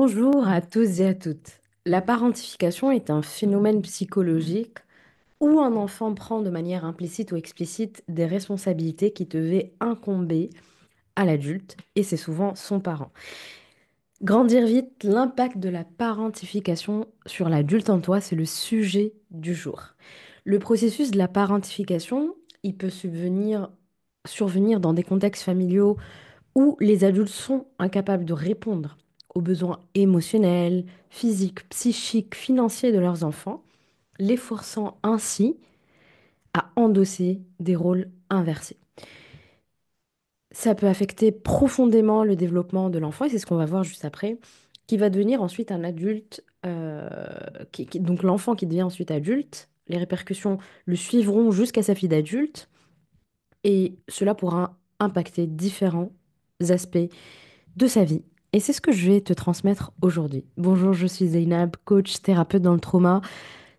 Bonjour à tous et à toutes. La parentification est un phénomène psychologique où un enfant prend de manière implicite ou explicite des responsabilités qui devaient incomber à l'adulte, et c'est souvent son parent. Grandir vite, l'impact de la parentification sur l'adulte en toi, c'est le sujet du jour. Le processus de la parentification, il peut survenir dans des contextes familiaux où les adultes sont incapables de répondre aux besoins émotionnels, physiques, psychiques, financiers de leurs enfants, les forçant ainsi à endosser des rôles inversés. Ça peut affecter profondément le développement de l'enfant, et c'est ce qu'on va voir juste après, qui va devenir ensuite un adulte, donc l'enfant qui devient ensuite adulte, les répercussions le suivront jusqu'à sa vie d'adulte, et cela pourra impacter différents aspects de sa vie. Et c'est ce que je vais te transmettre aujourd'hui. Bonjour, je suis Zeynab, coach thérapeute dans le trauma,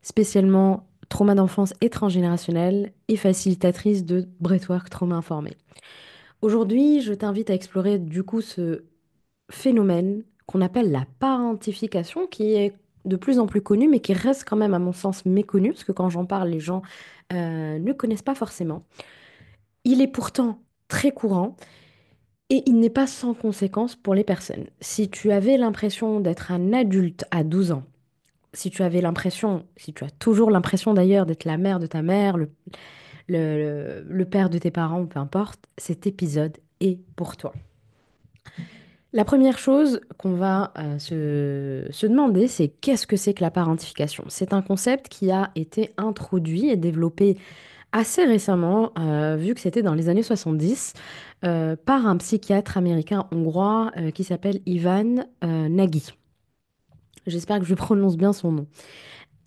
spécialement trauma d'enfance et transgénérationnel et facilitatrice de Breathwork Trauma Informé. Aujourd'hui, je t'invite à explorer du coup ce phénomène qu'on appelle la parentification, qui est de plus en plus connu, mais qui reste quand même à mon sens méconnu, parce que quand j'en parle, les gens ne connaissent pas forcément. Il est pourtant très courant. Et il n'est pas sans conséquence pour les personnes. Si tu avais l'impression d'être un adulte à 12 ans, si tu as toujours l'impression d'ailleurs d'être la mère de ta mère, le père de tes parents, peu importe, cet épisode est pour toi. La première chose qu'on va se demander, c'est qu'est-ce que c'est que la parentification? C'est un concept qui a été introduit et développé assez récemment, vu que c'était dans les années 70, par un psychiatre américain hongrois qui s'appelle Ivan Nagy. J'espère que je prononce bien son nom.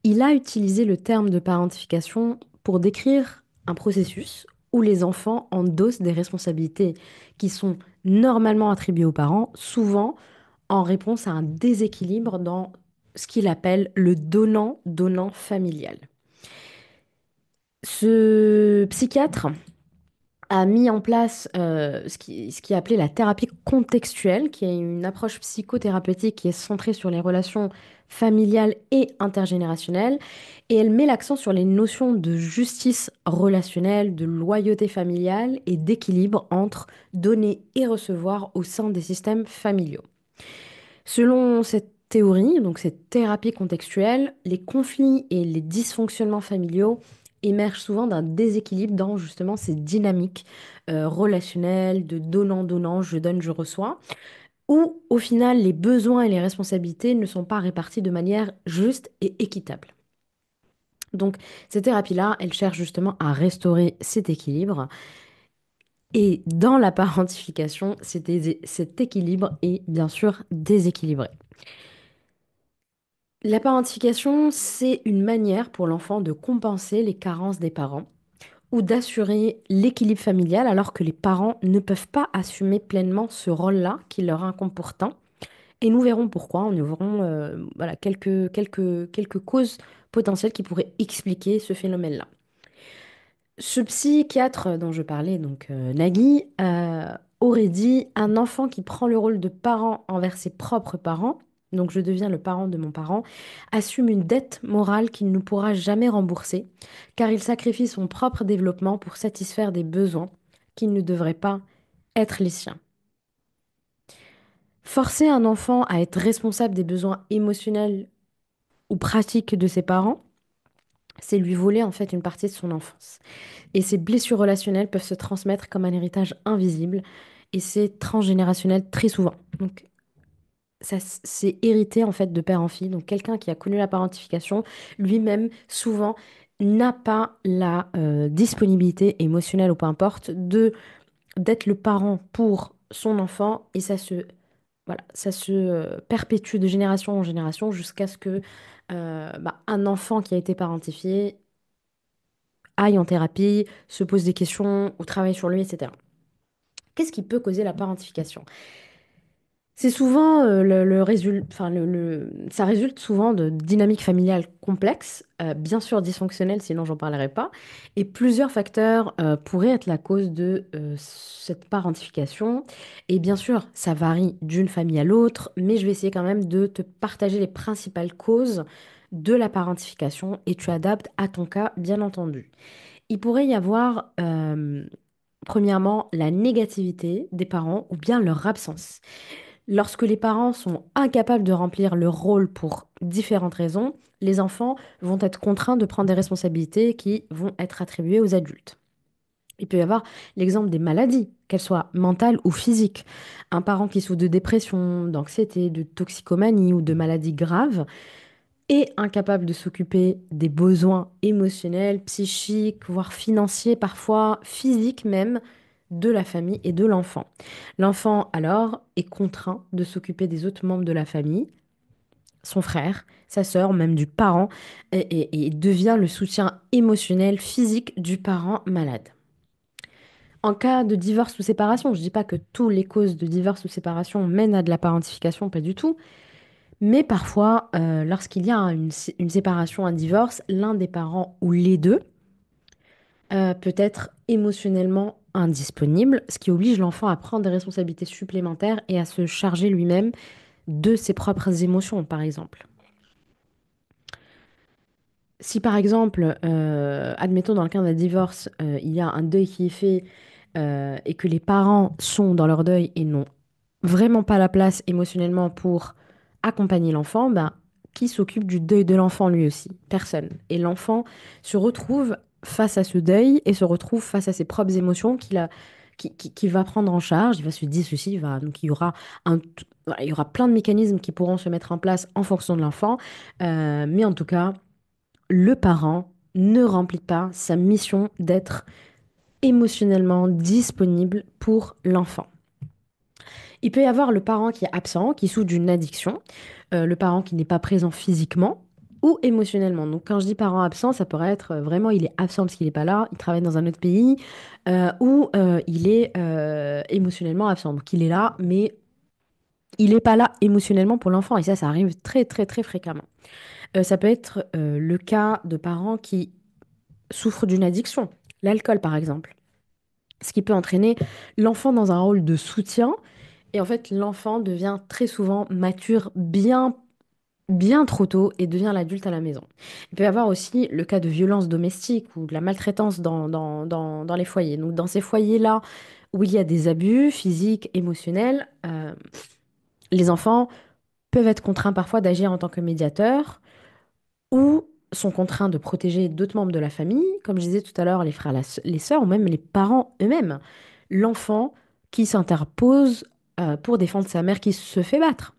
Il a utilisé le terme de parentification pour décrire un processus où les enfants endossent des responsabilités qui sont normalement attribuées aux parents, souvent en réponse à un déséquilibre dans ce qu'il appelle le donnant-donnant familial. Ce psychiatre a mis en place ce qui est appelé la thérapie contextuelle, qui est une approche psychothérapeutique qui est centrée sur les relations familiales et intergénérationnelles. Et elle met l'accent sur les notions de justice relationnelle, de loyauté familiale et d'équilibre entre donner et recevoir au sein des systèmes familiaux. Selon cette théorie, donc cette thérapie contextuelle, les conflits et les dysfonctionnements familiaux émergent souvent d'un déséquilibre dans justement ces dynamiques relationnelles de donnant-donnant, je donne, je reçois, où au final les besoins et les responsabilités ne sont pas répartis de manière juste et équitable. Donc cette thérapie-là, elle cherche justement à restaurer cet équilibre. Et dans la parentification, cet équilibre est bien sûr déséquilibré. La parentification, c'est une manière pour l'enfant de compenser les carences des parents ou d'assurer l'équilibre familial alors que les parents ne peuvent pas assumer pleinement ce rôle-là qui leur incombe pourtant. Et nous verrons pourquoi, nous verrons voilà, quelques causes potentielles qui pourraient expliquer ce phénomène-là. Ce psychiatre dont je parlais, donc Nagui, aurait dit un enfant qui prend le rôle de parent envers ses propres parents, donc je deviens le parent de mon parent, assume une dette morale qu'il ne pourra jamais rembourser, car il sacrifie son propre développement pour satisfaire des besoins qui ne devraient pas être les siens. Forcer un enfant à être responsable des besoins émotionnels ou pratiques de ses parents, c'est lui voler en fait une partie de son enfance. Et ces blessures relationnelles peuvent se transmettre comme un héritage invisible et c'est transgénérationnel très souvent. Donc ça c'est hérité en fait de père en fille. Donc quelqu'un qui a connu la parentification, lui-même souvent n'a pas la disponibilité émotionnelle ou peu importe de d'être le parent pour son enfant et ça se perpétue de génération en génération jusqu'à ce que un enfant qui a été parentifié aille en thérapie, se pose des questions ou travaille sur lui, etc. Qu'est-ce qui peut causer la parentification? C'est souvent enfin, ça résulte souvent de dynamiques familiales complexes, bien sûr dysfonctionnelles, sinon j'en parlerai pas. Et plusieurs facteurs pourraient être la cause de cette parentification. Et bien sûr, ça varie d'une famille à l'autre, mais je vais essayer quand même de te partager les principales causes de la parentification et tu adaptes à ton cas, bien entendu. Il pourrait y avoir, premièrement, la négativité des parents ou bien leur absence. Lorsque les parents sont incapables de remplir leur rôle pour différentes raisons, les enfants vont être contraints de prendre des responsabilités qui vont être attribuées aux adultes. Il peut y avoir l'exemple des maladies, qu'elles soient mentales ou physiques. Un parent qui souffre de dépression, d'anxiété, de toxicomanie ou de maladies graves est incapable de s'occuper des besoins émotionnels, psychiques, voire financiers, parfois physiques même, de la famille et de l'enfant. L'enfant, alors, est contraint de s'occuper des autres membres de la famille, son frère, sa sœur, même du parent, et devient le soutien émotionnel, physique du parent malade. En cas de divorce ou séparation, je ne dis pas que toutes les causes de divorce ou séparation mènent à de la parentification, pas du tout, mais parfois, lorsqu'il y a une séparation, un divorce, l'un des parents ou les deux peut être émotionnellement indisponible, ce qui oblige l'enfant à prendre des responsabilités supplémentaires et à se charger lui-même de ses propres émotions, par exemple. Si par exemple, admettons dans le cas d'un divorce, il y a un deuil qui est fait et que les parents sont dans leur deuil et n'ont vraiment pas la place émotionnellement pour accompagner l'enfant, ben, qui s'occupe du deuil de l'enfant lui aussi? Personne. Et l'enfant se retrouve face à ce deuil et se retrouve face à ses propres émotions qu'il va prendre en charge, il va se dissocier, donc voilà, il y aura plein de mécanismes qui pourront se mettre en place en fonction de l'enfant, mais en tout cas, le parent ne remplit pas sa mission d'être émotionnellement disponible pour l'enfant. Il peut y avoir le parent qui est absent, qui souffre d'une addiction, le parent qui n'est pas présent physiquement ou émotionnellement. Donc quand je dis parent absent, ça pourrait être vraiment il est absent parce qu'il n'est pas là, il travaille dans un autre pays, ou il est émotionnellement absent. Donc il est là, mais il n'est pas là émotionnellement pour l'enfant. Et ça arrive très très très fréquemment. Ça peut être le cas de parents qui souffrent d'une addiction, l'alcool par exemple. Ce qui peut entraîner l'enfant dans un rôle de soutien. Et en fait, l'enfant devient très souvent mature bien trop tôt et devient l'adulte à la maison. Il peut y avoir aussi le cas de violence domestique ou de la maltraitance dans les foyers. Donc, dans ces foyers-là où il y a des abus physiques, émotionnels, les enfants peuvent être contraints parfois d'agir en tant que médiateurs ou sont contraints de protéger d'autres membres de la famille, comme je disais tout à l'heure, les frères, les sœurs ou même les parents eux-mêmes. L'enfant qui s'interpose pour défendre sa mère qui se fait battre,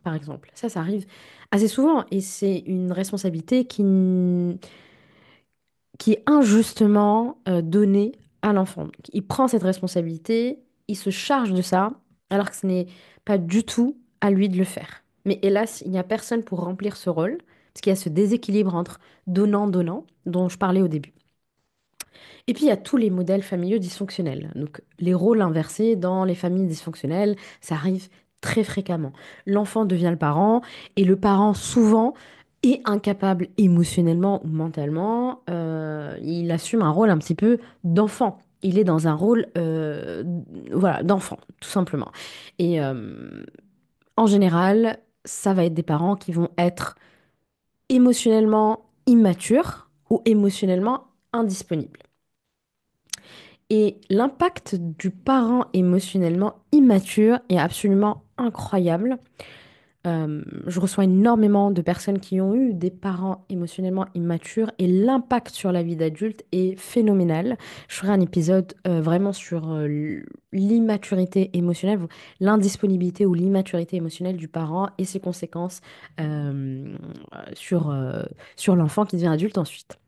par exemple. Ça arrive assez souvent et c'est une responsabilité qui est injustement donnée à l'enfant. Donc, il prend cette responsabilité, il se charge de ça, alors que ce n'est pas du tout à lui de le faire. Mais hélas, il n'y a personne pour remplir ce rôle, parce qu'il y a ce déséquilibre entre donnant-donnant dont je parlais au début. Et puis, il y a tous les modèles familiaux dysfonctionnels. Donc, les rôles inversés dans les familles dysfonctionnelles, ça arrive très fréquemment. L'enfant devient le parent et le parent, souvent, est incapable émotionnellement ou mentalement. Il assume un rôle un petit peu d'enfant. Il est dans un rôle voilà, d'enfant, tout simplement. Et en général, ça va être des parents qui vont être émotionnellement immatures ou émotionnellement indisponibles. Et l'impact du parent émotionnellement immature est absolument incroyable. Je reçois énormément de personnes qui ont eu des parents émotionnellement immatures et l'impact sur la vie d'adulte est phénoménal. Je ferai un épisode vraiment sur l'immaturité émotionnelle, l'indisponibilité ou l'immaturité émotionnelle du parent et ses conséquences euh, sur, euh, sur l'enfant qui devient adulte ensuite.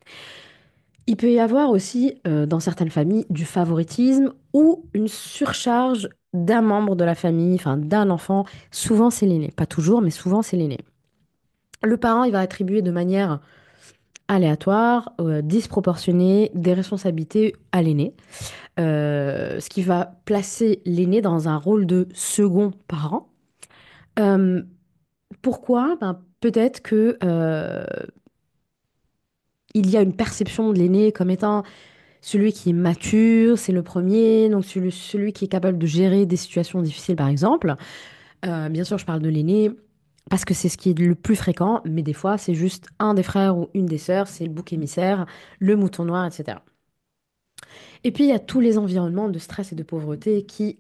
Il peut y avoir aussi, dans certaines familles, du favoritisme ou une surcharge d'un membre de la famille, enfin d'un enfant. Souvent, c'est l'aîné. Pas toujours, mais souvent, c'est l'aîné. Le parent, il va attribuer de manière aléatoire, disproportionnée, des responsabilités à l'aîné, ce qui va placer l'aîné dans un rôle de second parent. Euh, Pourquoi? Ben, peut-être que il y a une perception de l'aîné comme étant celui qui est mature, c'est le premier, donc celui qui est capable de gérer des situations difficiles, par exemple. Bien sûr, je parle de l'aîné parce que c'est ce qui est le plus fréquent, mais des fois, c'est juste un des frères ou une des sœurs, c'est le bouc émissaire, le mouton noir, etc. Et puis, il y a tous les environnements de stress et de pauvreté qui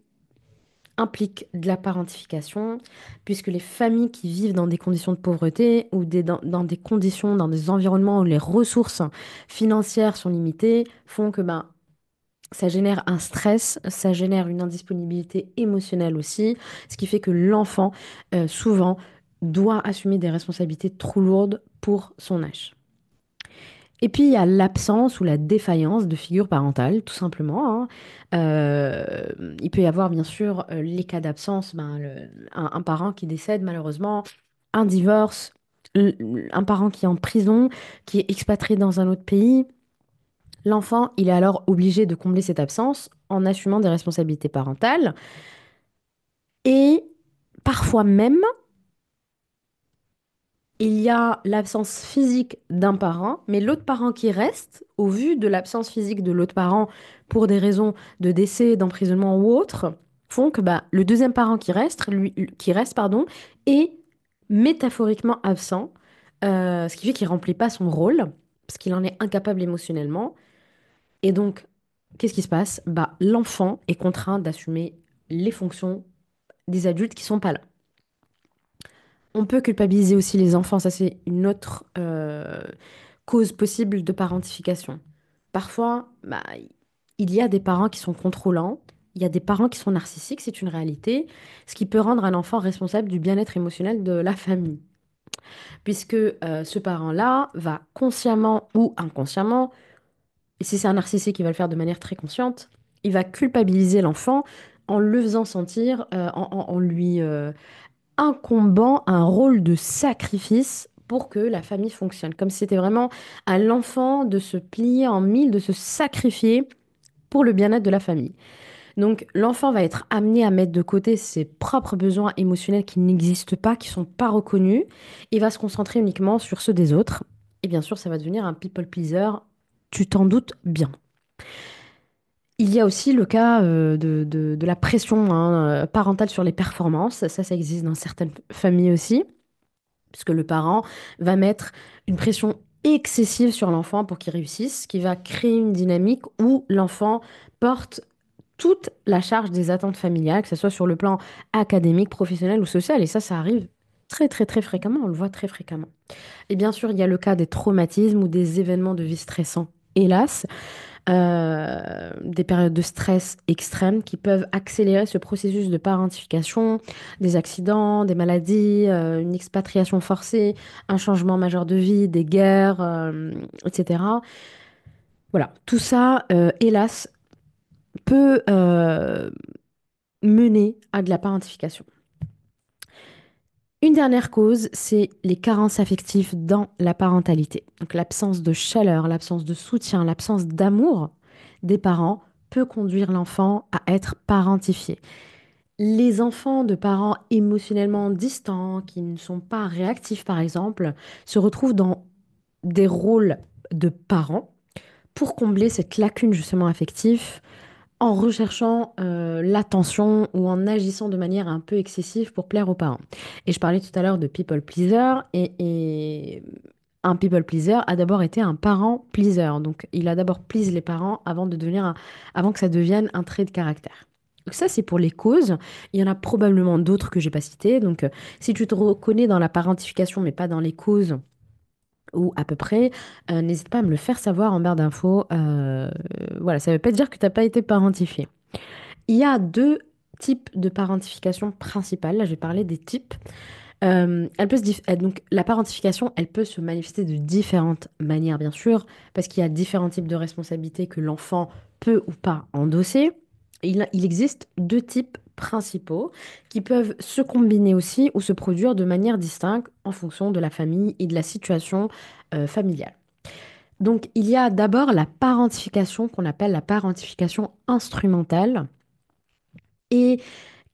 impliquent de la parentification, puisque les familles qui vivent dans des conditions de pauvreté ou dans des conditions, dans des environnements où les ressources financières sont limitées, font que ben, ça génère un stress, ça génère une indisponibilité émotionnelle aussi, ce qui fait que l'enfant, souvent, doit assumer des responsabilités trop lourdes pour son âge. Et puis, il y a l'absence ou la défaillance de figure parentale, tout simplement, hein. Il peut y avoir, bien sûr, les cas d'absence, ben, un parent qui décède malheureusement, un divorce, un parent qui est en prison, qui est expatrié dans un autre pays. L'enfant, il est alors obligé de combler cette absence en assumant des responsabilités parentales et parfois même, il y a l'absence physique d'un parent, mais l'autre parent qui reste, au vu de l'absence physique de l'autre parent pour des raisons de décès, d'emprisonnement ou autre, font que bah, le deuxième parent qui reste, pardon, est métaphoriquement absent, ce qui fait qu'il remplit pas son rôle, parce qu'il en est incapable émotionnellement. Et donc, qu'est-ce qui se passe? Bah, l'enfant est contraint d'assumer les fonctions des adultes qui sont pas là. On peut culpabiliser aussi les enfants, ça c'est une autre cause possible de parentification. Parfois, bah, il y a des parents qui sont contrôlants, il y a des parents qui sont narcissiques, c'est une réalité, ce qui peut rendre un enfant responsable du bien-être émotionnel de la famille. Puisque ce parent-là va consciemment ou inconsciemment, et si c'est un narcissique qui va le faire de manière très consciente, il va culpabiliser l'enfant en le faisant sentir, en lui incombant un rôle de sacrifice pour que la famille fonctionne. Comme si c'était vraiment à l'enfant de se plier en mille, de se sacrifier pour le bien-être de la famille. Donc l'enfant va être amené à mettre de côté ses propres besoins émotionnels qui n'existent pas, qui ne sont pas reconnus, et va se concentrer uniquement sur ceux des autres. Et bien sûr, ça va devenir un people pleaser, tu t'en doutes bien. Il y a aussi le cas de la pression hein, parentale sur les performances. Ça existe dans certaines familles aussi, puisque le parent va mettre une pression excessive sur l'enfant pour qu'il réussisse, ce qui va créer une dynamique où l'enfant porte toute la charge des attentes familiales, que ce soit sur le plan académique, professionnel ou social. Et ça arrive très, très, très fréquemment. On le voit très fréquemment. Et bien sûr, il y a le cas des traumatismes ou des événements de vie stressants. Hélas, des périodes de stress extrêmes qui peuvent accélérer ce processus de parentification, des accidents, des maladies, une expatriation forcée, un changement majeur de vie, des guerres, etc. Voilà, tout ça, hélas, peut mener à de la parentification. Une dernière cause, c'est les carences affectives dans la parentalité. Donc l'absence de chaleur, l'absence de soutien, l'absence d'amour des parents peut conduire l'enfant à être parentifié. Les enfants de parents émotionnellement distants, qui ne sont pas réactifs par exemple, se retrouvent dans des rôles de parents pour combler cette lacune justement affective en recherchant l'attention ou en agissant de manière un peu excessive pour plaire aux parents. Et je parlais tout à l'heure de people pleaser et un people pleaser a d'abord été un parent pleaser. Donc il a d'abord please les parents avant que ça devienne un trait de caractère. Donc ça, c'est pour les causes. Il y en a probablement d'autres que j'ai pas citées. Donc, si tu te reconnais dans la parentification, mais pas dans les causes, ou à peu près, n'hésite pas à me le faire savoir en barre d'infos. Voilà, ça ne veut pas dire que tu n'as pas été parentifié. Il y a deux types de parentification principales. Là, je vais parler des types. Donc, la parentification, elle peut se manifester de différentes manières, bien sûr, parce qu'il y a différents types de responsabilités que l'enfant peut ou pas endosser. Il existe deux types principaux qui peuvent se combiner aussi ou se produire de manière distincte en fonction de la famille et de la situation familiale. Donc, il y a d'abord la parentification qu'on appelle la parentification instrumentale et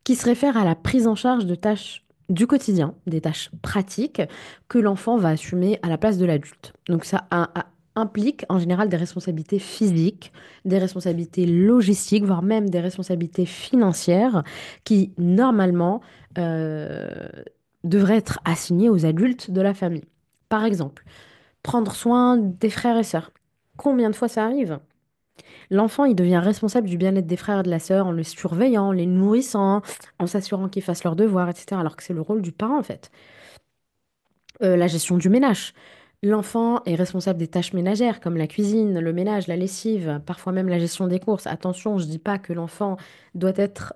qui se réfère à la prise en charge de tâches du quotidien, des tâches pratiques que l'enfant va assumer à la place de l'adulte. Donc implique en général des responsabilités physiques, des responsabilités logistiques, voire même des responsabilités financières qui, normalement, euh, devraient être assignées aux adultes de la famille. Par exemple, prendre soin des frères et sœurs. Combien de fois ça arrive? L'enfant, il devient responsable du bien-être des frères et de la sœur en les surveillant, en les nourrissant, en s'assurant qu'ils fassent leurs devoirs, etc. Alors que c'est le rôle du parent, en fait. La gestion du ménage. L'enfant est responsable des tâches ménagères comme la cuisine, le ménage, la lessive, parfois même la gestion des courses. Attention, je dis pas que l'enfant doit être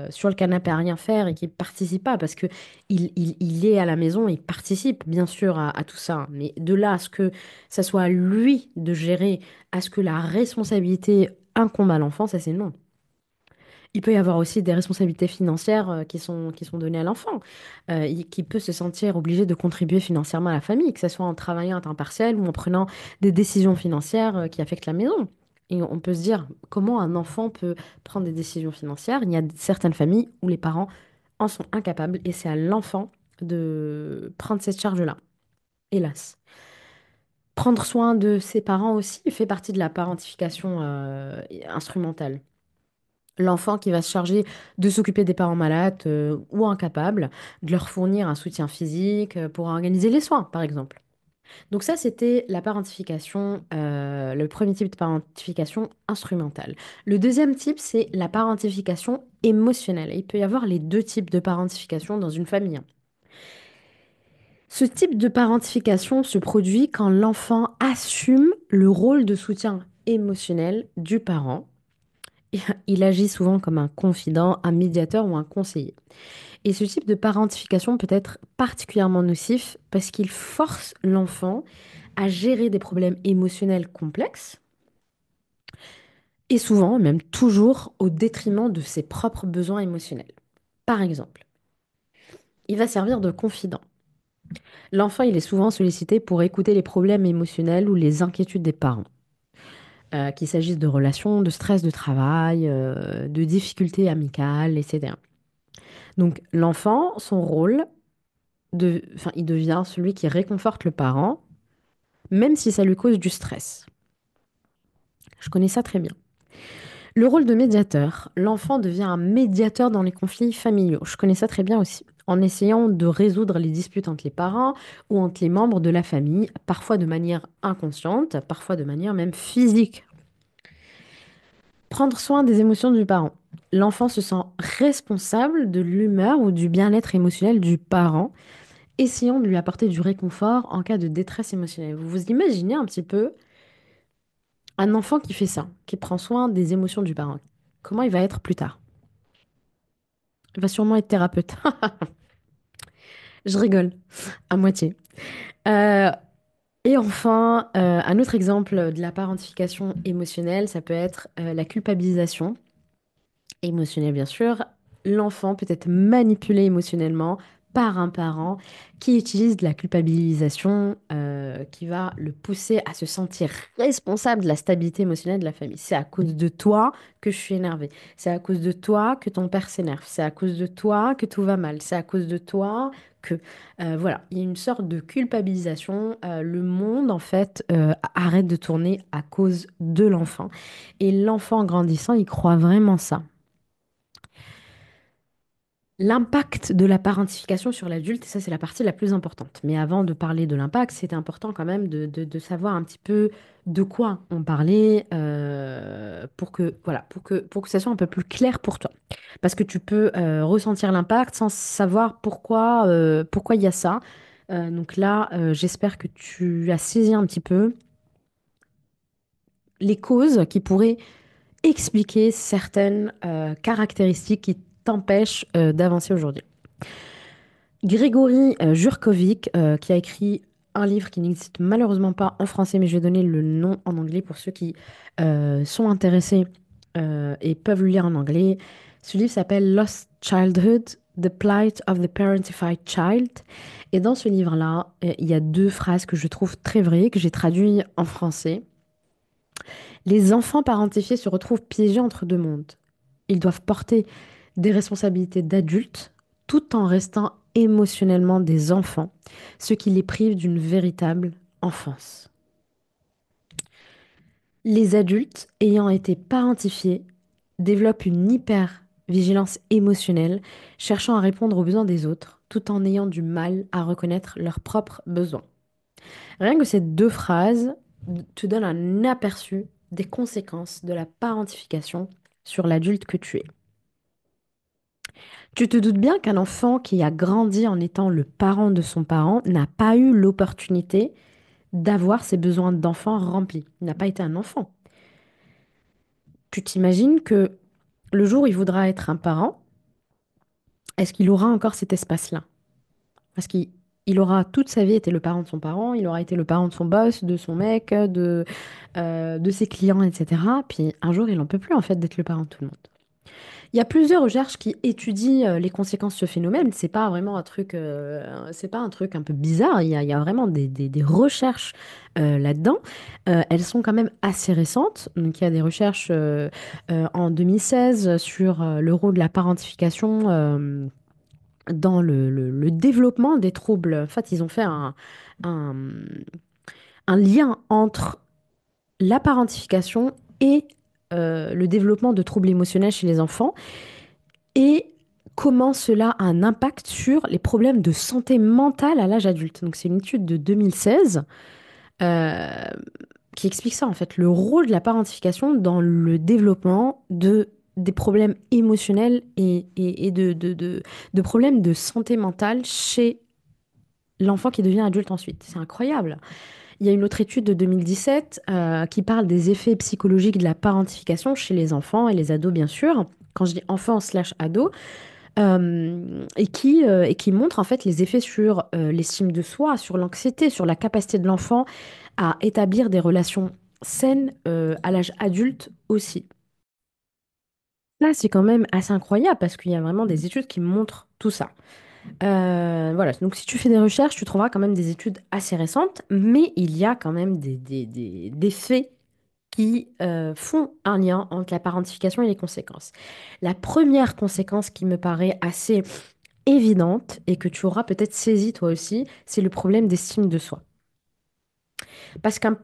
sur le canapé à rien faire et qu'il participe pas parce que il est à la maison, il participe bien sûr à tout ça. Mais de là à ce que ça soit à lui de gérer, à ce que la responsabilité incombe à l'enfant, ça c'est non. Il peut y avoir aussi des responsabilités financières qui sont données à l'enfant, qui peut se sentir obligé de contribuer financièrement à la famille, que ce soit en travaillant à temps partiel ou en prenant des décisions financières qui affectent la maison. Et on peut se dire comment un enfant peut prendre des décisions financières. Il y a certaines familles où les parents en sont incapables et c'est à l'enfant de prendre cette charge-là, hélas. Prendre soin de ses parents aussi fait partie de la parentification instrumentale. L'enfant qui va se charger de s'occuper des parents malades ou incapables, de leur fournir un soutien physique pour organiser les soins, par exemple. Donc ça, c'était la parentification, le premier type de parentification instrumentale. Le deuxième type, c'est la parentification émotionnelle. Il peut y avoir les deux types de parentification dans une famille. Ce type de parentification se produit quand l'enfant assume le rôle de soutien émotionnel du parent. Il agit souvent comme un confident, un médiateur ou un conseiller. Et ce type de parentification peut être particulièrement nocif parce qu'il force l'enfant à gérer des problèmes émotionnels complexes et souvent, même toujours, au détriment de ses propres besoins émotionnels. Par exemple, il va servir de confident. L'enfant, il est souvent sollicité pour écouter les problèmes émotionnels ou les inquiétudes des parents. Qu'il s'agisse de relations, de stress de travail, de difficultés amicales, etc. Donc l'enfant, son rôle, enfin, il devient celui qui réconforte le parent, même si ça lui cause du stress. Je connais ça très bien. Le rôle de médiateur. L'enfant devient un médiateur dans les conflits familiaux. Je connais ça très bien aussi. En essayant de résoudre les disputes entre les parents ou entre les membres de la famille, parfois de manière inconsciente, parfois de manière même physique. Prendre soin des émotions du parent. L'enfant se sent responsable de l'humeur ou du bien-être émotionnel du parent, essayant de lui apporter du réconfort en cas de détresse émotionnelle. Vous vous imaginez un petit peu un enfant qui fait ça, qui prend soin des émotions du parent. Comment il va être plus tard? Il va sûrement être thérapeute. Je rigole, à moitié. Euh, et enfin, un autre exemple de la parentification émotionnelle, ça peut être la culpabilisation émotionnelle, bien sûr. L'enfant peut être manipulé émotionnellement par un parent qui utilise de la culpabilisation, qui va le pousser à se sentir responsable de la stabilité émotionnelle de la famille. C'est à cause de toi que je suis énervée. C'est à cause de toi que ton père s'énerve. C'est à cause de toi que tout va mal. C'est à cause de toi que... voilà, il y a une sorte de culpabilisation. Le monde, en fait, arrête de tourner à cause de l'enfant. Et l'enfant, en grandissant, il croit vraiment ça. L'impact de la parentification sur l'adulte, ça c'est la partie la plus importante. Mais avant de parler de l'impact, c'est important quand même de savoir un petit peu de quoi on parlait pour que, voilà, pour que ça soit un peu plus clair pour toi. Parce que tu peux ressentir l'impact sans savoir pourquoi il y a ça. Donc là, j'espère que tu as saisi un petit peu les causes qui pourraient expliquer certaines caractéristiques qui t'empêchent d'avancer aujourd'hui. Grégory Jurkovic, qui a écrit un livre qui n'existe malheureusement pas en français, mais je vais donner le nom en anglais pour ceux qui sont intéressés et peuvent le lire en anglais. Ce livre s'appelle Lost Childhood, The Plight of the Parentified Child. Et dans ce livre-là, il y a deux phrases que je trouve très vraies, que j'ai traduites en français. Les enfants parentifiés se retrouvent piégés entre deux mondes. Ils doivent porter des responsabilités d'adultes tout en restant émotionnellement des enfants, ce qui les prive d'une véritable enfance. Les adultes ayant été parentifiés développent une hyper-vigilance émotionnelle, cherchant à répondre aux besoins des autres, tout en ayant du mal à reconnaître leurs propres besoins. Rien que ces deux phrases te donnent un aperçu des conséquences de la parentification sur l'adulte que tu es. Tu te doutes bien qu'un enfant qui a grandi en étant le parent de son parent n'a pas eu l'opportunité d'avoir ses besoins d'enfant remplis. Il n'a pas été un enfant. Tu t'imagines que le jour où il voudra être un parent, est-ce qu'il aura encore cet espace-là? Parce qu'il aura toute sa vie été le parent de son parent, il aura été le parent de son boss, de son mec, de ses clients, etc. Puis un jour, il n'en peut plus en fait d'être le parent de tout le monde. Il y a plusieurs recherches qui étudient les conséquences de ce phénomène. C'est pas un truc un peu bizarre. Il y a vraiment des recherches là-dedans. Elles sont quand même assez récentes. Donc, il y a des recherches en 2016 sur le rôle de la parentification dans le développement des troubles. En fait, ils ont fait un, un lien entre la parentification et le développement de troubles émotionnels chez les enfants et comment cela a un impact sur les problèmes de santé mentale à l'âge adulte. Donc, c'est une étude de 2016 euh, qui explique ça, en fait, le rôle de la parentification dans le développement des problèmes émotionnels et de problèmes de santé mentale chez l'enfant qui devient adulte ensuite. C'est incroyable. Il y a une autre étude de 2017 qui parle des effets psychologiques de la parentification chez les enfants et les ados, bien sûr. Quand je dis enfants slash ados, et qui montre en fait les effets sur l'estime de soi, sur l'anxiété, sur la capacité de l'enfant à établir des relations saines à l'âge adulte aussi. Là, c'est quand même assez incroyable parce qu'il y a vraiment des études qui montrent tout ça. Voilà, donc si tu fais des recherches, tu trouveras quand même des études assez récentes, mais il y a quand même des faits qui font un lien entre la parentification et les conséquences. La première conséquence qui me paraît assez évidente et que tu auras peut-être saisi toi aussi, c'est le problème d'estime de soi. Parce qu'un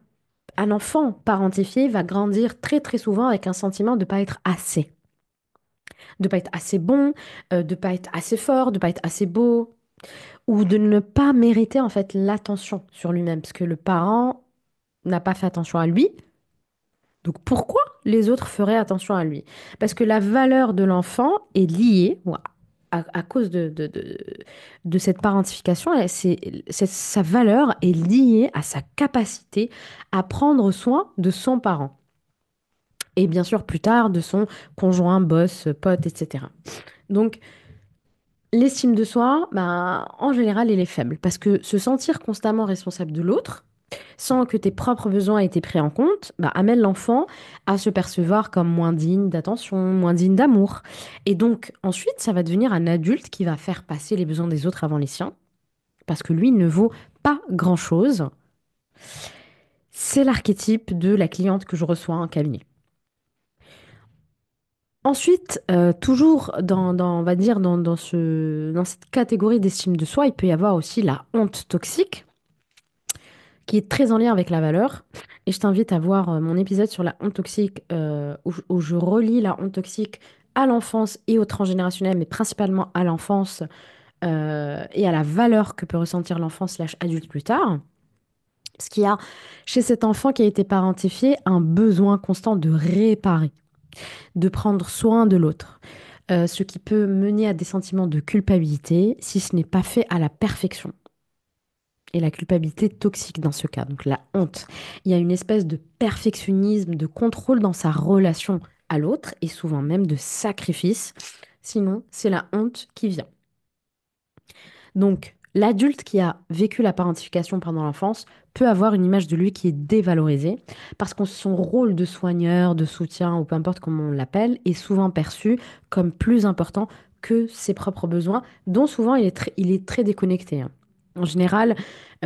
enfant parentifié va grandir très très souvent avec un sentiment de ne pas être assez, de ne pas être assez bon, de ne pas être assez fort, de ne pas être assez beau, ou de ne pas mériter en fait l'attention sur lui-même, parce que le parent n'a pas fait attention à lui. Donc pourquoi les autres feraient attention à lui? Parce que la valeur de l'enfant est liée, ou à cause de cette parentification, sa valeur est liée à sa capacité à prendre soin de son parent. Et bien sûr, plus tard, de son conjoint, boss, pote, etc. Donc, l'estime de soi, bah, en général, elle est faible. Parce que se sentir constamment responsable de l'autre, sans que tes propres besoins aient été pris en compte, bah, amène l'enfant à se percevoir comme moins digne d'attention, moins digne d'amour. Et donc, ensuite, ça va devenir un adulte qui va faire passer les besoins des autres avant les siens, parce que lui ne vaut pas grand-chose. C'est l'archétype de la cliente que je reçois en cabinet. Ensuite, toujours on va dire, dans cette catégorie d'estime de soi, il peut y avoir aussi la honte toxique, qui est très en lien avec la valeur. Et je t'invite à voir mon épisode sur la honte toxique, où je relie la honte toxique à l'enfance et au transgénérationnel, mais principalement à l'enfance et à la valeur que peut ressentir l'enfant slash adulte plus tard. Parce qu'il y a chez cet enfant qui a été parentifié un besoin constant de réparer, de prendre soin de l'autre. Ce qui peut mener à des sentiments de culpabilité si ce n'est pas fait à la perfection. Et la culpabilité toxique dans ce cas, donc la honte. Il y a une espèce de perfectionnisme, de contrôle dans sa relation à l'autre et souvent même de sacrifice. Sinon, c'est la honte qui vient. Donc, l'adulte qui a vécu la parentification pendant l'enfance peut avoir une image de lui qui est dévalorisée parce que son rôle de soigneur, de soutien ou peu importe comment on l'appelle est souvent perçu comme plus important que ses propres besoins, dont souvent il est très déconnecté, hein. En général,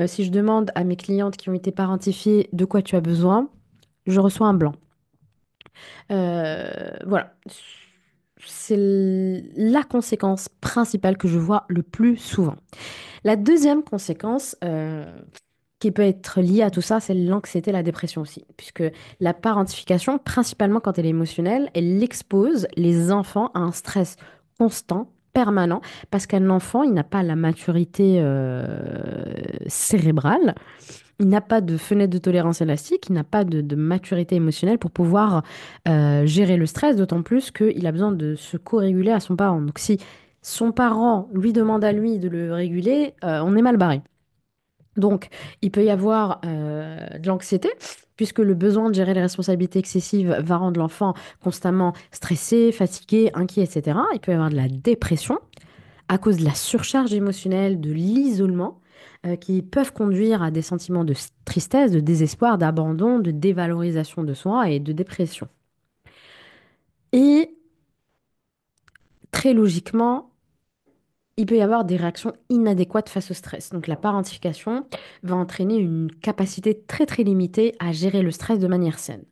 si je demande à mes clientes qui ont été parentifiées de quoi tu as besoin, je reçois un blanc. Voilà. la conséquence principale que je vois le plus souvent. La deuxième conséquence qui peut être liée à tout ça, c'est l'anxiété et la dépression aussi. Puisque la parentification, principalement quand elle est émotionnelle, elle expose les enfants à un stress constant, permanent, parce qu'un enfant, il n'a pas la maturité cérébrale, il n'a pas de fenêtre de tolérance élastique, il n'a pas de maturité émotionnelle pour pouvoir gérer le stress, d'autant plus qu'il a besoin de se co-réguler à son parent. Donc si son parent lui demande à lui de le réguler, on est mal barré. Donc il peut y avoir de l'anxiété, puisque le besoin de gérer les responsabilités excessives va rendre l'enfant constamment stressé, fatigué, inquiet, etc. Il peut y avoir de la dépression à cause de la surcharge émotionnelle, de l'isolement, qui peuvent conduire à des sentiments de tristesse, de désespoir, d'abandon, de dévalorisation de soi et de dépression. Et très logiquement, il peut y avoir des réactions inadéquates face au stress. Donc la parentification va entraîner une capacité très très limitée à gérer le stress de manière saine.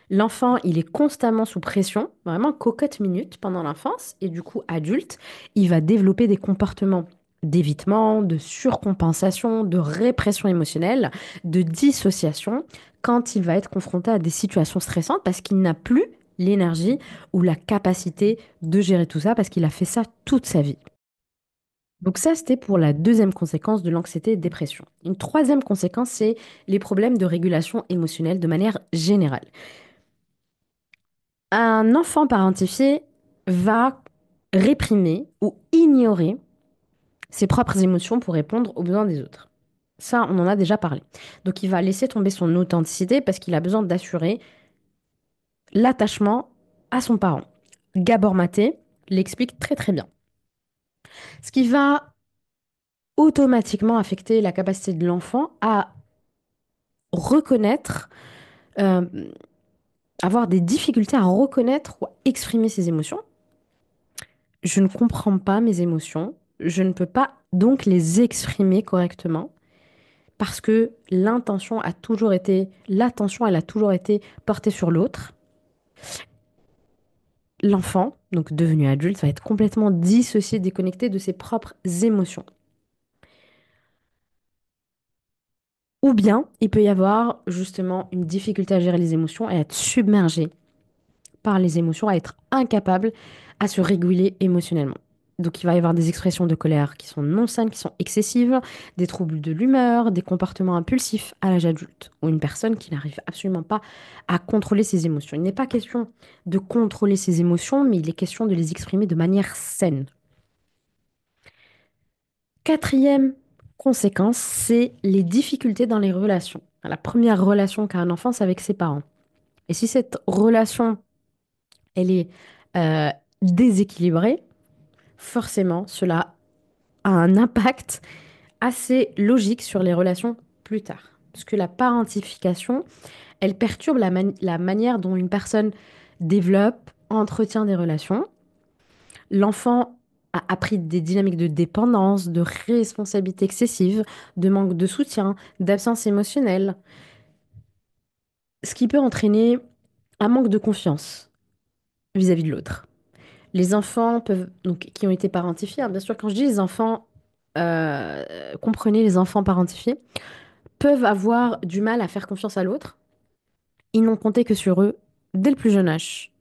L'enfant, il est constamment sous pression, vraiment cocotte minute pendant l'enfance, et du coup, adulte, il va développer des comportements d'évitement, de surcompensation, de répression émotionnelle, de dissociation, quand il va être confronté à des situations stressantes parce qu'il n'a plus l'énergie ou la capacité de gérer tout ça parce qu'il a fait ça toute sa vie. Donc ça, c'était pour la deuxième conséquence de l'anxiété et dépression. Une troisième conséquence, c'est les problèmes de régulation émotionnelle de manière générale. Un enfant parentifié va réprimer ou ignorer ses propres émotions pour répondre aux besoins des autres. Ça, on en a déjà parlé. Donc, il va laisser tomber son authenticité parce qu'il a besoin d'assurer l'attachement à son parent. Gabor Maté l'explique très très bien. Ce qui va automatiquement affecter la capacité de l'enfant à reconnaître, euh, avoir des difficultés à reconnaître ou à exprimer ses émotions. Je ne comprends pas mes émotions, je ne peux pas donc les exprimer correctement parce que l'attention, elle a toujours été portée sur l'autre. L'enfant, donc devenu adulte, va être complètement dissocié, déconnecté de ses propres émotions. Ou bien, il peut y avoir justement une difficulté à gérer les émotions et à être submergé par les émotions, à être incapable à se réguler émotionnellement. Donc il va y avoir des expressions de colère qui sont non saines, qui sont excessives, des troubles de l'humeur, des comportements impulsifs à l'âge adulte, ou une personne qui n'arrive absolument pas à contrôler ses émotions. Il n'est pas question de contrôler ses émotions, mais il est question de les exprimer de manière saine. Quatrième conséquence, c'est les difficultés dans les relations. La première relation qu'a un enfant, c'est avec ses parents. Et si cette relation, elle est euh, déséquilibrée, forcément, cela a un impact assez logique sur les relations plus tard. Parce que la parentification, elle perturbe la manière dont une personne développe, entretient des relations. L'enfant a appris des dynamiques de dépendance, de responsabilité excessive, de manque de soutien, d'absence émotionnelle, ce qui peut entraîner un manque de confiance vis-à-vis de l'autre. Les enfants peuvent, donc, qui ont été parentifiés, hein, bien sûr, quand je dis les enfants, comprenez les enfants parentifiés, peuvent avoir du mal à faire confiance à l'autre. Ils n'ont compté que sur eux dès le plus jeune âge.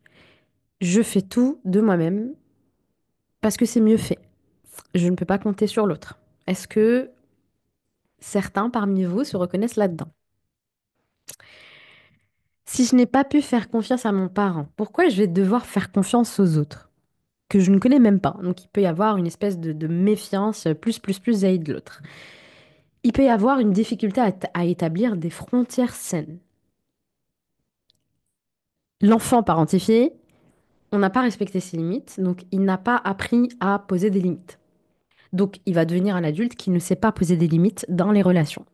Je fais tout de moi-même parce que c'est mieux fait. Je ne peux pas compter sur l'autre. Est-ce que certains parmi vous se reconnaissent là-dedans? Si je n'ai pas pu faire confiance à mon parent, pourquoi je vais devoir faire confiance aux autres que je ne connais même pas? Donc il peut y avoir une espèce de méfiance plus vis-à-vis de l'autre. Il peut y avoir une difficulté à établir des frontières saines. L'enfant parentifié, on n'a pas respecté ses limites, donc il n'a pas appris à poser des limites. Donc il va devenir un adulte qui ne sait pas poser des limites dans les relations.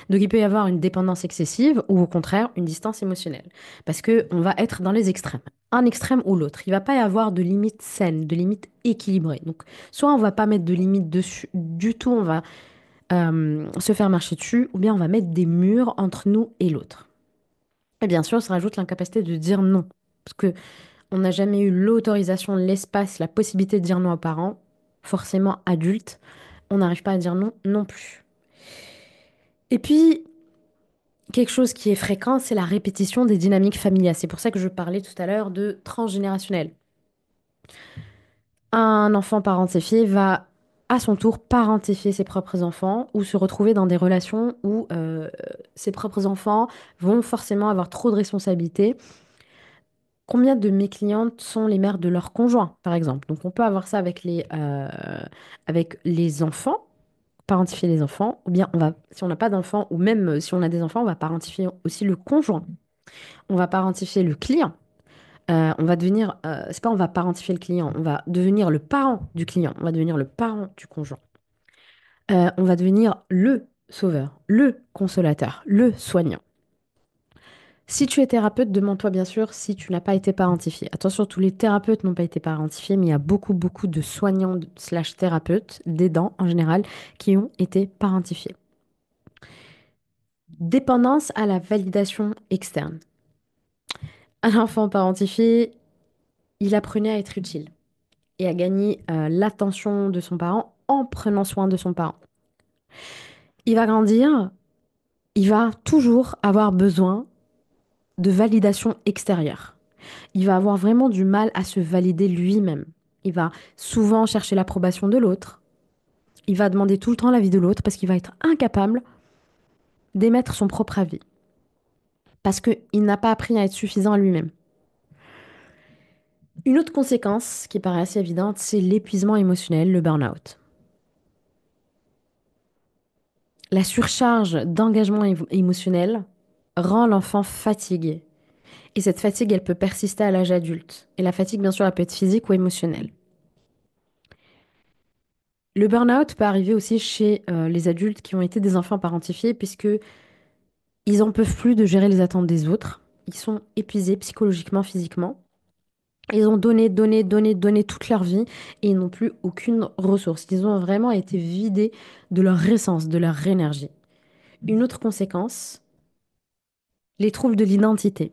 Donc il peut y avoir une dépendance excessive ou au contraire une distance émotionnelle. Parce que on va être dans les extrêmes, un extrême ou l'autre. Il ne va pas y avoir de limites saines, de limites équilibrées. Donc soit on va pas mettre de limites dessus du tout, on va se faire marcher dessus, ou bien on va mettre des murs entre nous et l'autre. Et bien sûr, ça rajoute l'incapacité de dire non. Parce que on n'a jamais eu l'autorisation, l'espace, la possibilité de dire non aux parents, forcément adultes, on n'arrive pas à dire non non plus. Et puis, quelque chose qui est fréquent, c'est la répétition des dynamiques familiales. C'est pour ça que je parlais tout à l'heure de transgénérationnel. Un enfant parentifié va à son tour parentifier ses propres enfants ou se retrouver dans des relations où ses propres enfants vont forcément avoir trop de responsabilités. Combien de mes clientes sont les mères de leurs conjoints, par exemple? Donc on peut avoir ça avec les enfants, parentifier les enfants, ou bien si on n'a pas d'enfants, ou même si on a des enfants, on va parentifier aussi le conjoint. On va parentifier le client. On va devenir, c'est pas on va parentifier le client, on va devenir le parent du client, on va devenir le parent du conjoint. On va devenir le sauveur, le consolateur, le soignant. Si tu es thérapeute, demande-toi bien sûr si tu n'as pas été parentifié. Attention, tous les thérapeutes n'ont pas été parentifiés, mais il y a beaucoup, beaucoup de soignants slash thérapeutes, d'aidants en général, qui ont été parentifiés. Dépendance à la validation externe. Un enfant parentifié, il apprenait à être utile et à gagner l'attention de son parent en prenant soin de son parent. Il va grandir, il va toujours avoir besoin de validation extérieure. Il va avoir vraiment du mal à se valider lui-même. Il va souvent chercher l'approbation de l'autre. Il va demander tout le temps l'avis de l'autre parce qu'il va être incapable d'émettre son propre avis. Parce qu'il n'a pas appris à être suffisant à lui-même. Une autre conséquence qui paraît assez évidente, c'est l'épuisement émotionnel, le burn-out. La surcharge d'engagement émotionnel rend l'enfant fatigué. Et cette fatigue, elle peut persister à l'âge adulte. Et la fatigue, bien sûr, elle peut être physique ou émotionnelle. Le burn-out peut arriver aussi chez les adultes qui ont été des enfants parentifiés, puisque ils en peuvent plus de gérer les attentes des autres. Ils sont épuisés psychologiquement, physiquement. Ils ont donné, donné, donné, donné toute leur vie et ils n'ont plus aucune ressource. Ils ont vraiment été vidés de leur essence, de leur énergie. Une autre conséquence, les troubles de l'identité.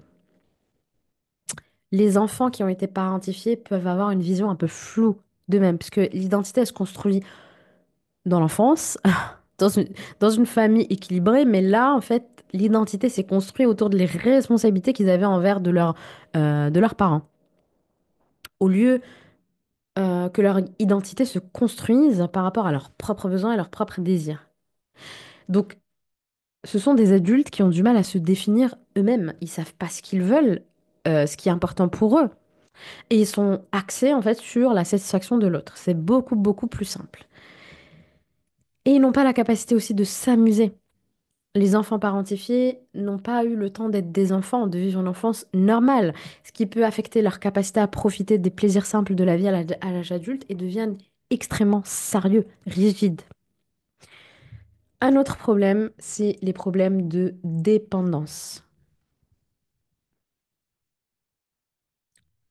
Les enfants qui ont été parentifiés peuvent avoir une vision un peu floue d'eux-mêmes, puisque l'identité, elle se construit dans l'enfance, dans une, dans une famille équilibrée, mais là, en fait, l'identité s'est construite autour de les responsabilités qu'ils avaient envers de leurs parents. Au lieu que leur identité se construise par rapport à leurs propres besoins et leurs propres désirs. Donc, ce sont des adultes qui ont du mal à se définir eux-mêmes. Ils savent pas ce qu'ils veulent, ce qui est important pour eux. Et ils sont axés, en fait, sur la satisfaction de l'autre. C'est beaucoup, beaucoup plus simple. Et ils n'ont pas la capacité aussi de s'amuser. Les enfants parentifiés n'ont pas eu le temps d'être des enfants, de vivre une enfance normale, ce qui peut affecter leur capacité à profiter des plaisirs simples de la vie à l'âge adulte et deviennent extrêmement sérieux, rigides. Un autre problème, c'est les problèmes de dépendance.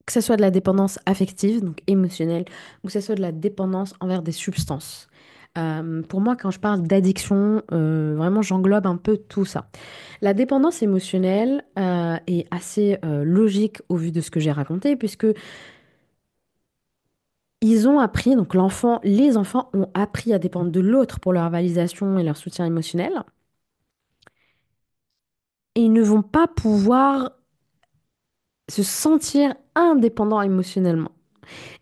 Que ce soit de la dépendance affective, donc émotionnelle, ou que ce soit de la dépendance envers des substances. Pour moi, quand je parle d'addiction, vraiment, j'englobe un peu tout ça. La dépendance émotionnelle est assez logique au vu de ce que j'ai raconté, puisque ils ont appris, donc les enfants ont appris à dépendre de l'autre pour leur validation et leur soutien émotionnel, et ils ne vont pas pouvoir se sentir indépendants émotionnellement.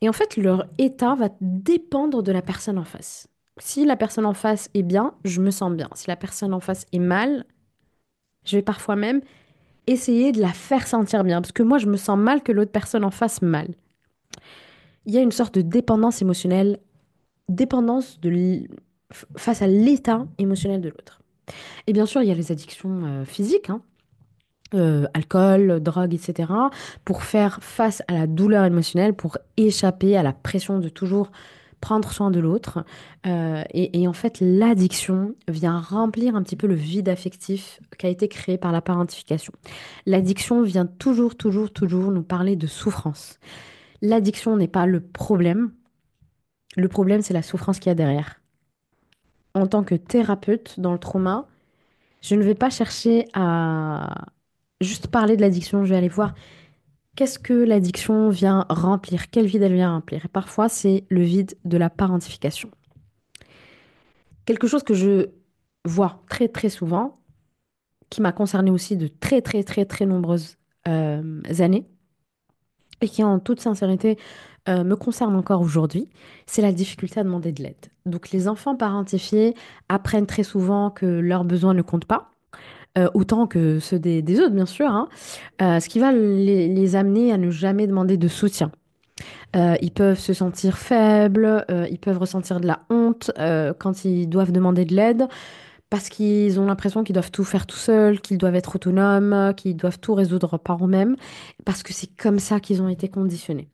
Et en fait, leur état va dépendre de la personne en face. Si la personne en face est bien, je me sens bien. Si la personne en face est mal, je vais parfois même essayer de la faire sentir bien, parce que moi, je me sens mal que l'autre personne en fasse mal. Il y a une sorte de dépendance émotionnelle, dépendance face à l'état émotionnel de l'autre. Et bien sûr, il y a les addictions physiques, hein, alcool, drogue, etc., pour faire face à la douleur émotionnelle, pour échapper à la pression de toujours prendre soin de l'autre. Et en fait, l'addiction vient remplir un petit peu le vide affectif qui a été créé par la parentification. L'addiction vient toujours, toujours, toujours nous parler de souffrance. L'addiction n'est pas le problème. Le problème, c'est la souffrance qu'il y a derrière. En tant que thérapeute dans le trauma, je ne vais pas chercher à juste parler de l'addiction. Je vais aller voir Qu'est-ce que l'addiction vient remplir? Quel vide elle vient remplir? Et parfois, c'est le vide de la parentification. Quelque chose que je vois très très souvent, qui m'a concerné aussi de très très très très nombreuses années, et qui en toute sincérité me concerne encore aujourd'hui, c'est la difficulté à demander de l'aide. Donc les enfants parentifiés apprennent très souvent que leurs besoins ne comptent pas, autant que ceux des autres bien sûr, hein, ce qui va les amener à ne jamais demander de soutien. Ils peuvent se sentir faibles, ils peuvent ressentir de la honte quand ils doivent demander de l'aide, parce qu'ils ont l'impression qu'ils doivent tout faire tout seuls, qu'ils doivent être autonomes, qu'ils doivent tout résoudre par eux-mêmes, parce que c'est comme ça qu'ils ont été conditionnés.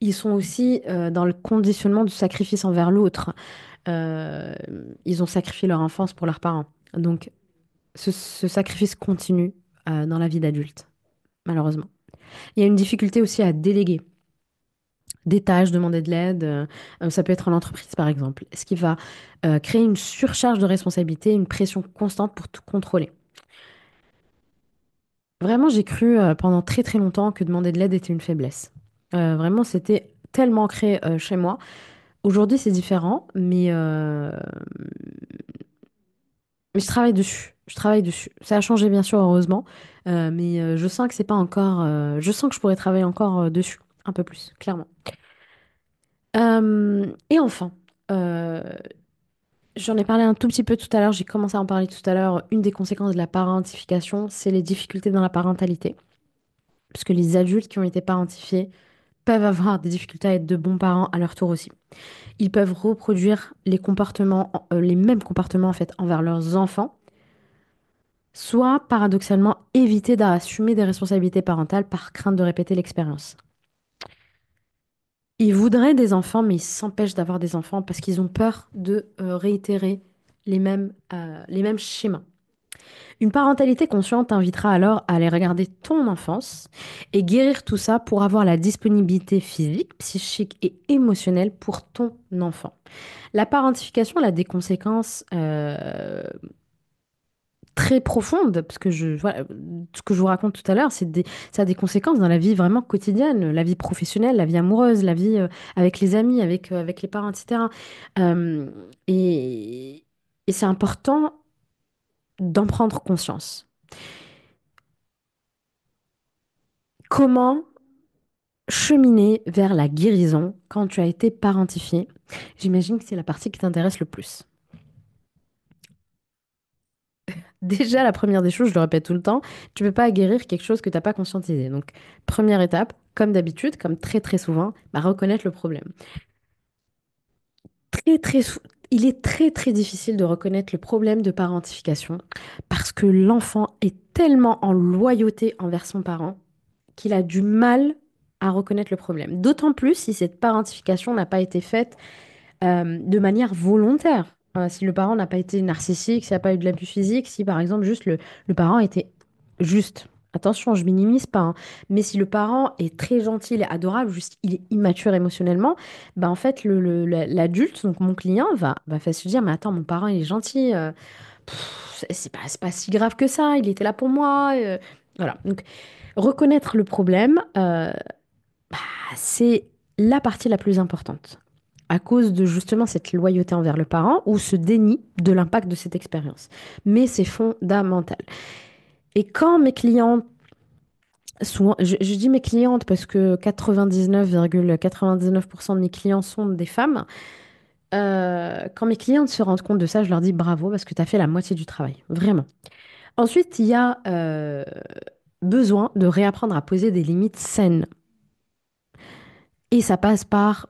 Ils sont aussi dans le conditionnement du sacrifice envers l'autre. Euh, Ils ont sacrifié leur enfance pour leurs parents. Donc, ce sacrifice continue dans la vie d'adulte, malheureusement. Il y a une difficulté aussi à déléguer des tâches, demander de l'aide. Ça peut être en entreprise, par exemple, ce qui va créer une surcharge de responsabilité, une pression constante pour tout contrôler. Vraiment, j'ai cru pendant très très longtemps que demander de l'aide était une faiblesse. Vraiment, c'était tellement ancré chez moi. Aujourd'hui, c'est différent, mais je travaille dessus. Je travaille dessus. Ça a changé, bien sûr, heureusement, mais je sens que c'est pas encore. Je sens que je pourrais travailler encore dessus, un peu plus, clairement. Et enfin, euh, j'en ai parlé un tout petit peu tout à l'heure, j'ai commencé à en parler tout à l'heure. Une des conséquences de la parentification, c'est les difficultés dans la parentalité. Parce que les adultes qui ont été parentifiés peuvent avoir des difficultés à être de bons parents à leur tour aussi. Ils peuvent reproduire les comportements, les mêmes comportements en fait envers leurs enfants, soit paradoxalement éviter d'assumer des responsabilités parentales par crainte de répéter l'expérience. Ils voudraient des enfants, mais ils s'empêchent d'avoir des enfants parce qu'ils ont peur de réitérer les mêmes schémas. Une parentalité consciente t'invitera alors à aller regarder ton enfance et guérir tout ça pour avoir la disponibilité physique, psychique et émotionnelle pour ton enfant. La parentification, elle a des conséquences très profondes, parce que voilà, ce que je vous raconte tout à l'heure, ça a des conséquences dans la vie vraiment quotidienne, la vie professionnelle, la vie amoureuse, la vie avec les amis, avec les parents, etc. Euh, et et c'est important d'en prendre conscience. Comment cheminer vers la guérison quand tu as été parentifié? J'imagine que c'est la partie qui t'intéresse le plus. Déjà, la première des choses, je le répète tout le temps, tu ne peux pas guérir quelque chose que tu n'as pas conscientisé. Donc, première étape, comme d'habitude, comme très très souvent, bah, reconnaître le problème. Très, très sou- Il est très très difficile de reconnaître le problème de parentification parce que l'enfant est tellement en loyauté envers son parent qu'il a du mal à reconnaître le problème. D'autant plus si cette parentification n'a pas été faite de manière volontaire. Si le parent n'a pas été narcissique, s'il n'y a pas eu de l'abus physique, si par exemple juste le parent était juste, attention, je minimise pas, hein, mais si le parent est très gentil et adorable, juste il est immature émotionnellement, bah en fait l'adulte, donc mon client, va se dire, mais attends, mon parent il est gentil, c'est pas si grave que ça, il était là pour moi. Voilà, donc reconnaître le problème, c'est la partie la plus importante à cause de justement cette loyauté envers le parent ou ce déni de l'impact de cette expérience. Mais c'est fondamental. Et quand mes clientes, souvent, je dis mes clientes parce que 99,99% de mes clients sont des femmes, quand mes clientes se rendent compte de ça, je leur dis bravo parce que tu as fait la moitié du travail, vraiment. Ensuite, il y a besoin de réapprendre à poser des limites saines. Et ça passe par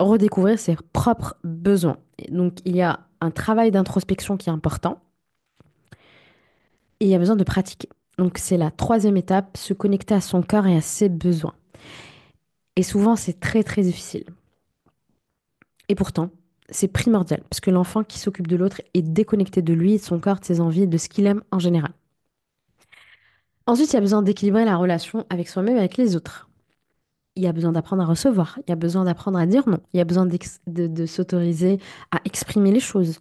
redécouvrir ses propres besoins. Et donc, il y a un travail d'introspection qui est important et il y a besoin de pratiquer. Donc, c'est la troisième étape, se connecter à son cœur et à ses besoins. Et souvent, c'est très, très difficile. Et pourtant, c'est primordial parce que l'enfant qui s'occupe de l'autre est déconnecté de lui, de son corps, de ses envies, de ce qu'il aime en général. Ensuite, il y a besoin d'équilibrer la relation avec soi-même et avec les autres. Il y a besoin d'apprendre à recevoir, il y a besoin d'apprendre à dire non, il y a besoin de s'autoriser à exprimer les choses,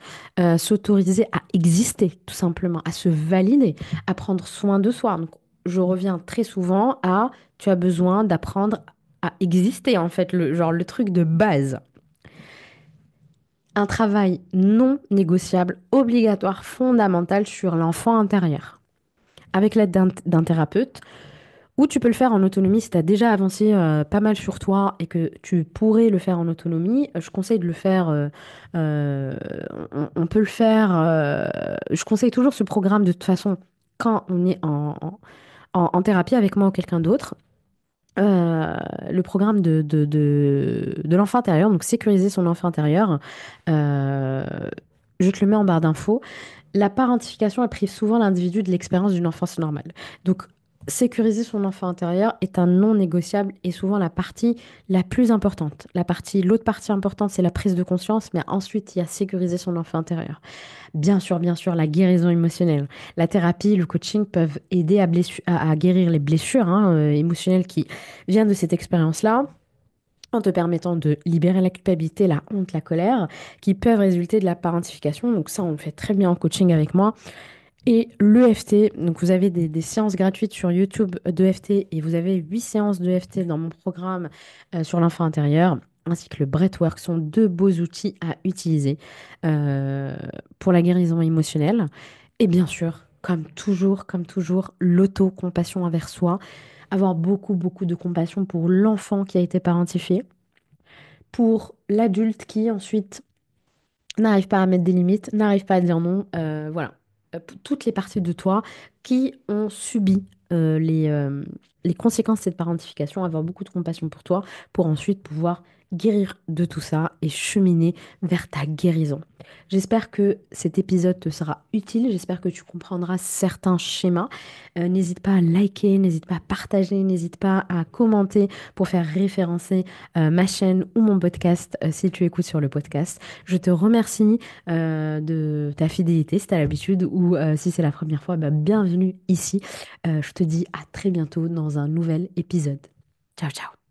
s'autoriser à exister, tout simplement, à se valider, à prendre soin de soi. Donc, je reviens très souvent à tu as besoin d'apprendre à exister, en fait, genre le truc de base. Un travail non négociable, obligatoire, fondamental sur l'enfant intérieur. Avec l'aide d'un thérapeute, ou tu peux le faire en autonomie si tu as déjà avancé pas mal sur toi et que tu pourrais le faire en autonomie. Je conseille de le faire. Euh, on peut le faire. Je conseille toujours ce programme de toute façon quand on est en thérapie avec moi ou quelqu'un d'autre. Le programme de l'enfant intérieur, donc sécuriser son enfant intérieur. Euh, je te le mets en barre d'infos. La parentification, elle prive souvent l'individu de l'expérience d'une enfance normale. Donc, sécuriser son enfant intérieur est un non négociable et souvent la partie la plus importante. L'autre partie importante, c'est la prise de conscience, mais ensuite, il y a sécuriser son enfant intérieur. Bien sûr, la guérison émotionnelle. La thérapie, le coaching peuvent aider à guérir les blessures émotionnelles qui viennent de cette expérience-là en te permettant de libérer la culpabilité, la honte, la colère, qui peuvent résulter de la parentification. Donc ça, on le fait très bien en coaching avec moi. Et l'EFT, donc vous avez des séances gratuites sur YouTube d'EFT et vous avez 8 séances d'EFT dans mon programme sur l'enfant intérieur, ainsi que le breathwork sont deux beaux outils à utiliser euh, pour la guérison émotionnelle. Et bien sûr, comme toujours, l'auto-compassion envers soi, avoir beaucoup de compassion pour l'enfant qui a été parentifié, pour l'adulte qui ensuite n'arrive pas à mettre des limites, n'arrive pas à dire non. Voilà. Toutes les parties de toi qui ont subi les conséquences de cette parentification, avoir beaucoup de compassion pour toi, pour ensuite pouvoir guérir de tout ça et cheminer vers ta guérison. J'espère que cet épisode te sera utile, j'espère que tu comprendras certains schémas. N'hésite pas à liker, n'hésite pas à partager, n'hésite pas à commenter pour faire référencer ma chaîne ou mon podcast si tu écoutes sur le podcast. Je te remercie de ta fidélité si tu as l'habitude ou si c'est la première fois, bah, bienvenue ici. Je te dis à très bientôt dans un nouvel épisode. Ciao, ciao.